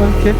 Okay.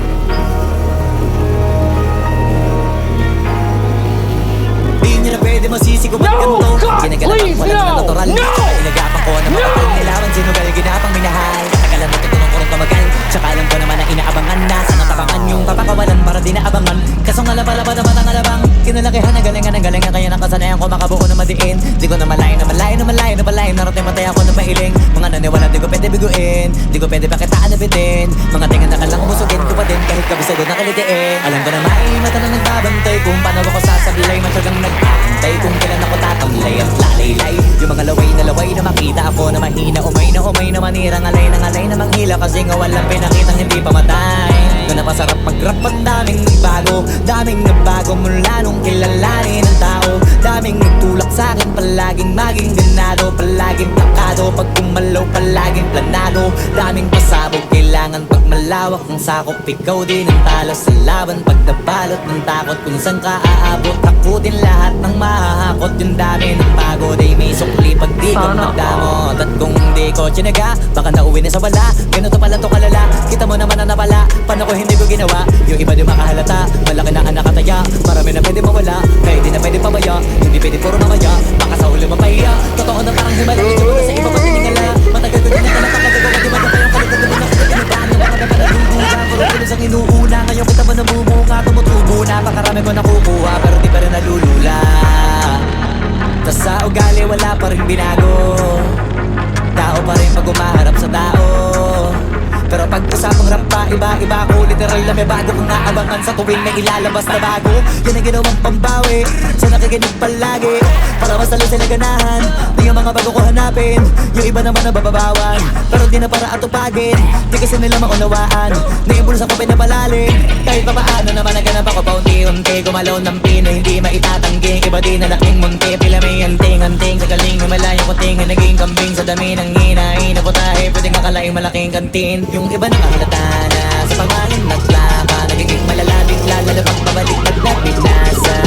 Di nyo na pwede masisi ko ba't ganito. Ginagalapan ko lang na natural. Tsaka inagapan ko na makapal nilawan. Sinugal ginapang minahal. Katagalan mo tutulong ko rin tumagal. Tsaka alam ko naman na inaabangan na. Sana tapangan yung papakawalan para di naabangan. Kaso nga laba-laba naman ang alabang. Kinalakihan ang galingan ng galingan. Kaya nakasanayan ko makabuo na madiin. Di ko na malayo na malayo na malayo na malayo. Narating matay ako na pailing. Mga naniwala di ko pwede biguin. Di ko pwede pakitaan na bitin. Mga tingan na kalang umusugin ko pa din. Kahit kabisado na kalitiin. Alam ko na mata na nagbabantay. Kung paano ako sasablay. Matyagang nag-aantay. Kung kailan ako tatamlay at lalaylay. Yung mga laway na makita ako na mahina. Umay na manirang alay na manghila. Kasi nga walang pinakitang hindi pamatay. Na napasarap mag-rap at daming bago. Daming nagbago mula nung kilalanin ng tao. Daming nagtulak sa'kin, palaging maging ganado. Palaging plakado, pag kumalaw palaging planado. Daming pasabog, kailangan pag malawak ang sakop. Ikaw din ang talo sa laban, pag nabalot ng takot. Kung saan ka aabot, takutin lahat ng mahahakot. Yung dami ng pagod ay may sukli pag di ko magdamot. At kung hindi ko tsinaga, baka nauwi na sa wala. Ganito pala to kalala, kita mo naman na napala. Paano ko hindi ko ginawa, yung iba di makahalata. Malaki na ang nakataya, marami na pwede mawala. Kaya di na pwede pabaya, hindi pwede puro mamaya. Baka sa huli mapahiya, totoo na parang himala. Ito mo na sa iba pati ningala. Matagal ko din na nakakagawa, di ba na tayong kaligod na nakakagawa. Baka na pala puro kilos ang inuuna. Ngayon kita ba nabumunga, tumutubo na. Pakarami ko nakukuha, pero di pa rin nalulula. Tas sa ugali wala pa rin binago. Tao pa rin pag umaharap sa tao. Pero pag usapang rap pa, iba-iba ako. Literal na may bago kong naabangan sa tuwing na ilalabas na bago. Yan ang ginawang pambawi sa nakikinig palagi. Para mas lalo sila ganahan. Di ang mga bago ko hanapin. Yung iba naman nabababawan, pero di na para atupagin. Di kasi nila maunawaan na yung bulsa ko pinapalalim. Kahit pa paano naman naganap ako paunti-unti. Gumalaw ng pino, hindi maitatanggi. Iba di na laking munti, pila may anting-anting. Sa galing malayong kuting, naging kambing. Sa dami ng hinahin na putahe, pwedeng akalaing malaking kantin. Yung iba nakahalata na sa pangangin naglaka. Nagiging malala, bigla lalabang pabalik at napinasa.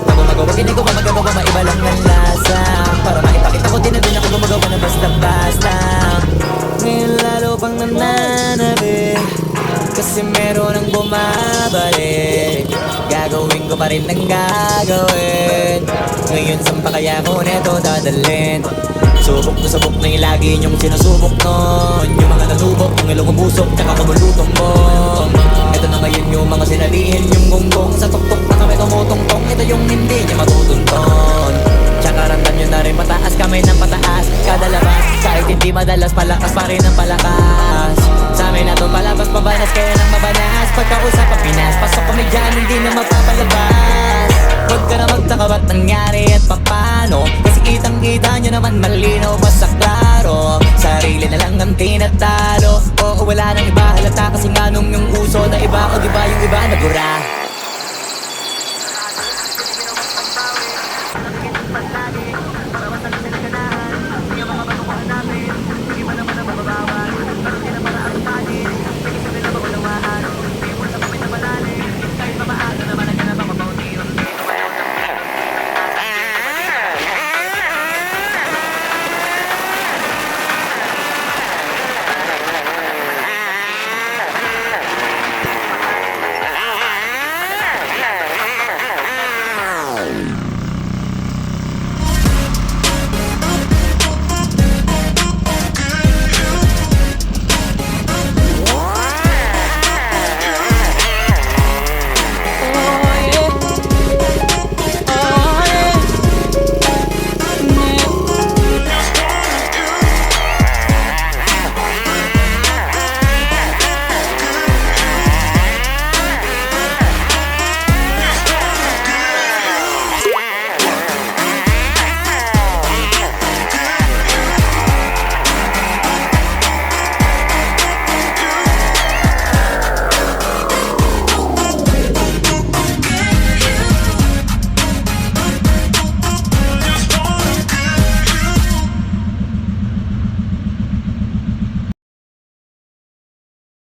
Bago magawa, hindi ko pa magagawa, maiba lang ang lasa. Para maipakita ko, di na din ako gumagawa na basta-basta. Ngayon lalo pang nananabi, kasi meron ang bumabalik. Gagawin ko pa rin ang gagawin. Ngayon saan pa kaya ko neto dadalhin? Subok na subok na yung lagi niyong sinusubok nun. Yung mga nanubok, yung ilong umusok, tsaka kumulutong bong. Ito na ngayon yung mga sinalihin, yung gonggong. Sa tuktok na kami tumutungtong, ito yung hindi niya matutunton. Tsaka ramdam nyo na rin pataas, kamay ng pataas. Kada labas, kahit hindi madalas, palakas pa rin ang palakas. Sa amin na itong palabas, pabanas, kaya nang mabanas. Pagkausap ang Pinas, pasok kami dyan, hindi na mapapalabas. Huwag ka na magtaka ba't nangyari at papano. Kasi kitang-kita nyo naman malinaw basta klaro. Sarili na lang ang tinatalo. Oo, wala nang iba halata kasi nga nung yung uso na iba. O diba yung iba nagura.